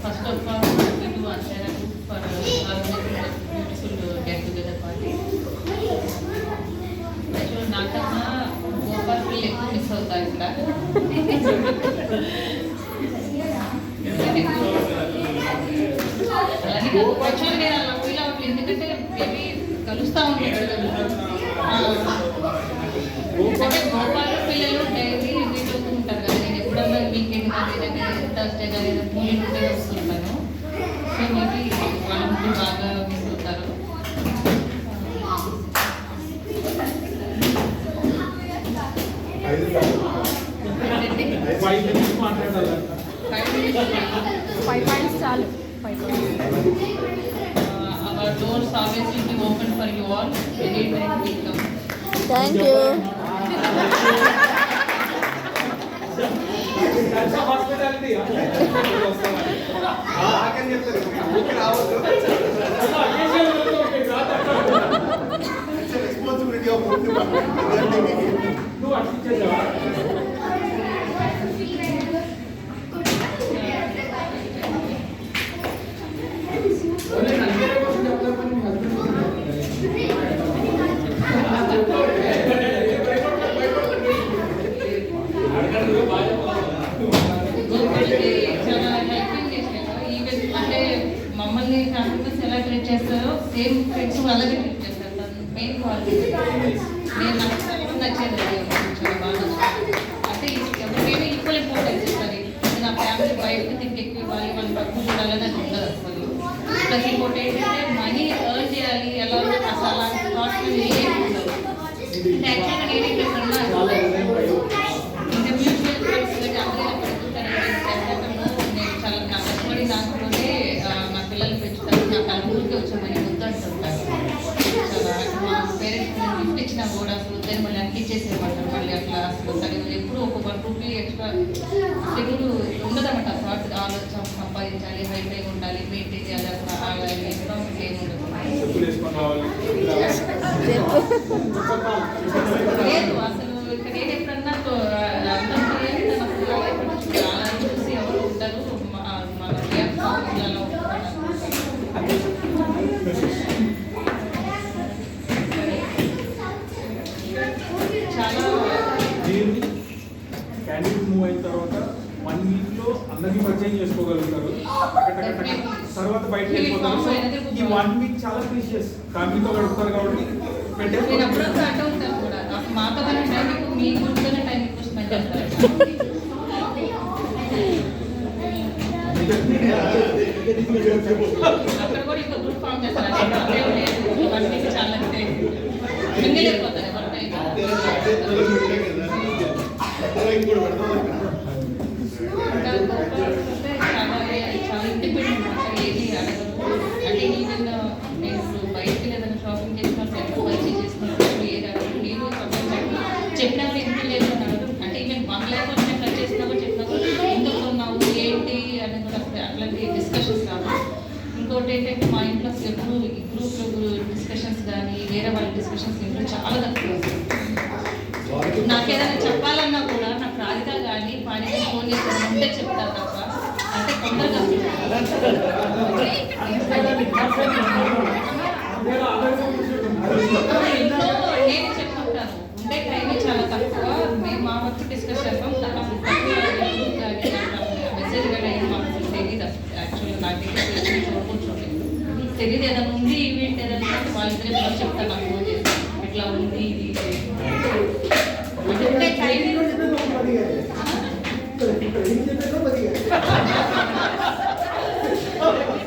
First of all for beautiful get together party. Actual నాకన్నా గోపాల్ పిల్లలు ఎక్కువ మిస్ అవుతారు ఇక్కడ. యాక్చువల్ నేను అలా ఫీల్ అవ్వట్లేదు, ఎందుకంటే మేబీ కలుస్తూ ఉంటాను. అంటే గోపాల్ పిల్లలు డైలీ మీట్ అవుతూ ఉంటారు కదా, నేను ఎప్పుడన్నా వీకెండ్ కానీ లేదంటే థర్స్డే కానీ మూవీ ఉంటే వస్తుంటాను. సో మేబీ వాళ్ళు బాగా మిస్ అవుతారు. చాలు. Our doors always will be open for you all. Anytime welcome. Thank you. Responsibility of మమ్మల్ని కాన్ఫిడెన్స్ ఎలా ట్రీట్ చేస్తారో సేమ్ ఫ్రెండ్స్ అలాగే ట్రీట్ చేస్తారు. మెయిన్ క్వాలిటీ నేను నచ్చేది చాలా బాగా నచ్చింది. అంటే ఎవరికైనా ఈక్వల్ ఇంపార్టెన్స్ ఇస్తారు. నా ఫ్యామిలీ బయటకు తింటే ఎక్కువ ఇవ్వాలి, మన పక్కన చూడాలని అది ఉండదు అసలు. ప్లస్ ఇంకోటి ఏంటంటే మనీ ఎర్న్ చేయాలి ఎలా అసలు అలాంటి థాట్స్ ఏమి ఉండదు. అంటే యాక్చువల్గా నేను ఎక్కడన్నా ఇంకా మ్యూచువల్ ఫండ్స్ అందరూ నేను చాలా కష్టపడి దాంట్లోనే నా పిల్లలు పెంచుతాను. నాకు అనుభూతికి వచ్చామని వద్దంటుంటారు. చాలా మా పేరెంట్స్ గిఫ్ట్ ఇచ్చినా కూడా అసలు వద్దని మళ్ళీ అనిపించేసేవాళ్ళు. మళ్ళీ అట్లా అసలు తను ఎప్పుడు ఒక ₹1 ఎక్స్ట్రా తెలుగు ఉండదన్నమాట. థాట్ ఆలోచన సంపాదించాలి, హైఫై ఉండాలి, మెయింటైన్ చేయాలి, అసలు అలా ఎన్విరాన్మెంట్ ఏమి ఉండదు. లేదు అసలు ఇక్కడ నేను ఎప్పుడన్నా అలా చూసి ఎవరు ఉంటారు మన పిల్లలు చాలా క్యాండిడేట్ మూవ్ అయిన తర్వాత 1 వీక్ లో అందరినీ పరిచయం చేసుకోగలుగుతారు. తర్వాత బయటకు వెళ్ళిపోతారు. సో ఈ 1 వీక్ చాలా ప్రీషియస్. ఫ్యామిలీతో గడుపుతారు కాబట్టి నేను అప్పుడప్పుడు అటు ఉంటాను కూడా. మాతో కానీ టైం ఎక్కువ, మీ గురించే టైం ఎక్కువ స్పెండ్ చేస్తారు. అక్కడ కూడా ఇంకో గ్రూప్ ఫామ్ చేస్తారు. చాలా అంటే మింగిల్ అయిపోతారు ఎవరి టైం. చాలా ఇండిపెండెంట్ అసలు ఏది అడగదు. అంటే ఈవెన్ నేను ఇప్పుడు బయటకి ఏదైనా షాపింగ్ చేసుకున్నప్పుడు పర్చేజ్ చేసుకున్నప్పుడు ఏది అడగదు. నేను చెప్పినా కూడా ఇంటి లేదు అని అడగదు. అంటే ఈవెన్ 1 lakh నేను ఖర్చు చేసినా చెప్పినా ఎందుకు కొన్నావు ఏంటి అని కూడా అట్లాంటి డిస్కషన్స్ కాదు. ఇంకోటి ఏంటంటే మా ఇంట్లో ఎప్పుడు ఈ గ్రూప్లో డిస్కషన్స్ కానీ వేరే వాళ్ళ డిస్కషన్స్ ఇంట్లో చాలా తక్కువ. నాకేదైనా చెప్పాలన్నా కూడా నాకు రాధిక కానీ పానీ ఫోన్ చేసి ఉంటే చెప్తాను తప్ప అంటే తొందరగా ఇంట్లో నేను చెప్పుకుంటాను. ఉండే టైం చాలా తక్కువ. మేము మా వర్క్ డిస్కస్ చేస్తాం. మెసేజ్ కానీ మాకు తెలియదు. యాక్చువల్గా నాకు చూడకూర్చోండి తెలియదు. ఏదైనా ఉంది ఈవెంట్ ఏదైనా వాళ్ళిద్దరే చెప్తాను. నాకు ఫోన్ చేసి ఇట్లా ఉంది ఇది అంటే టైం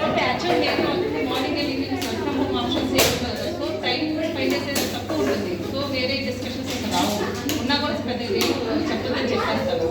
అంటే యాక్చువల్ నేను మార్నింగ్ వెళ్ళి వర్క్ ఫ్రమ్ హోమ్ ఆప్షన్స్ ఏముంటుంది. సో టైం స్పెండ్ చేసేది తక్కువ ఉంటుంది. సో వేరే డిస్కషన్స్ ఇంకా రావు. ఉన్నా కూడా పెద్ద చెప్పదని చెప్పేస్తాను.